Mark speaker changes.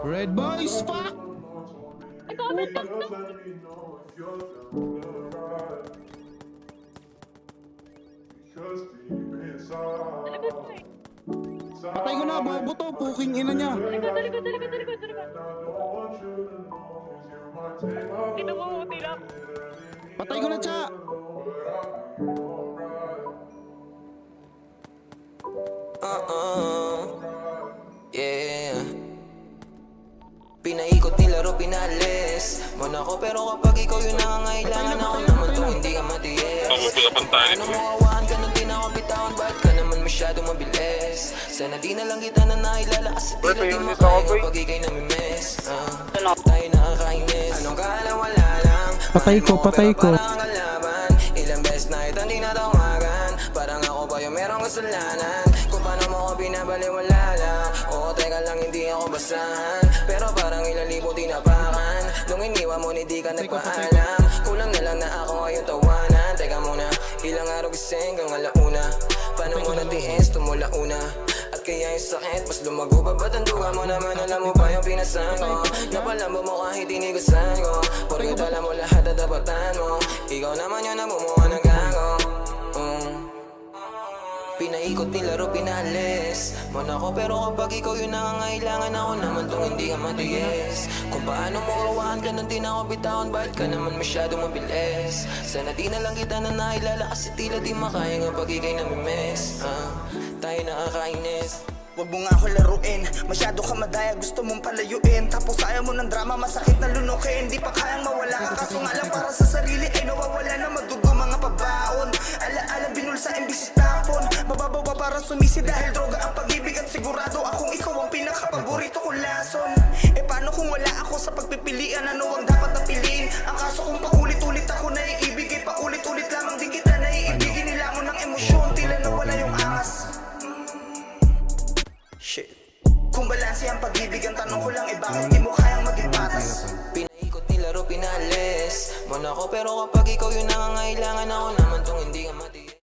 Speaker 1: Red boys, fuck! Patay ko na, bobo to, puking ina niya. Patay ko na, cha!
Speaker 2: Yeah. Pinaikot nilaro, pinalis mo na ako, pero kapag ikaw yung nangangailangan, ako naman to hindi ka matiis. Paano mo awaan ka nung di na ako bitawan, ba't ka naman masyado mabilis? Sana di na lang kita na nailala, kasi tila di makaya kapag ikay namimiss. Tayo nakakainis, anong kala wala lang.
Speaker 1: Patay ko, patay ko.
Speaker 2: Ilang beses na ito hindi natawagan, parang ako ba yung merong kasalanan? Kung paano mo ako binabaliwala lang. Oo, teka lang, hindi ako basahan, pero parang ilang libo tinapakan. Nung iniwan mo, hindi ka nagpaalam. Kulang na lang na ako ngayon tawanan. Teka muna, ilang araw gising kang alauna. Paano mo natiis, tumula una. At kaya yung sakit, mas lumago pa. Ba't ang duga mo naman, alam mo pa yung pinasan ko? Napalambo mo kahit inigasan ko, porket alam mo lahat na dapatan mo. Ikaw naman yun ang bumuha ng gago. Pinaikot nilaro, pinalis mo na ako, pero kapag ikaw yung nangangailangan, ako naman tong hindi ka matiis. Kung paano mo awaan ka nung di na ako bitawan, bakit ka naman masyado mabilis? Sana di na lang kita na nailala, kasi tila di makaya kapag ikay namimiss. Tayo nakakainis.
Speaker 3: Huwag mo nga ako laruin, masyado ka madaya, gusto mong palayuin. Tapos ayaw mo ng drama, masakit na lunukin. Di pa kayang mawala ka, kaso nga lang para sa sarili ay nawawala na madugo mga pabaon. Alaala binulsa imbis tapon, mababaw pa para sumisi dahil droga ang pag-ibig. At sigurado akong ikaw ang pinakapaborito ko lason. E paano kung wala ako sa pagpipilian, ano ang dapat na piliin? Ang kaso kung paulit-ulit ako naiibig, paulit-ulit lamang din kita naiibigin. Nila mo ng emosyon, tila nawala yung angas. Shit. Kung balanse ang pag-ibig, ang tanong ko lang bakit di mo kayang maging patas?
Speaker 2: Pinaikot nilaro, pinalis mo na ako, pero kapag ikaw yung nangangailangan, ako naman tong hindi ka matiis.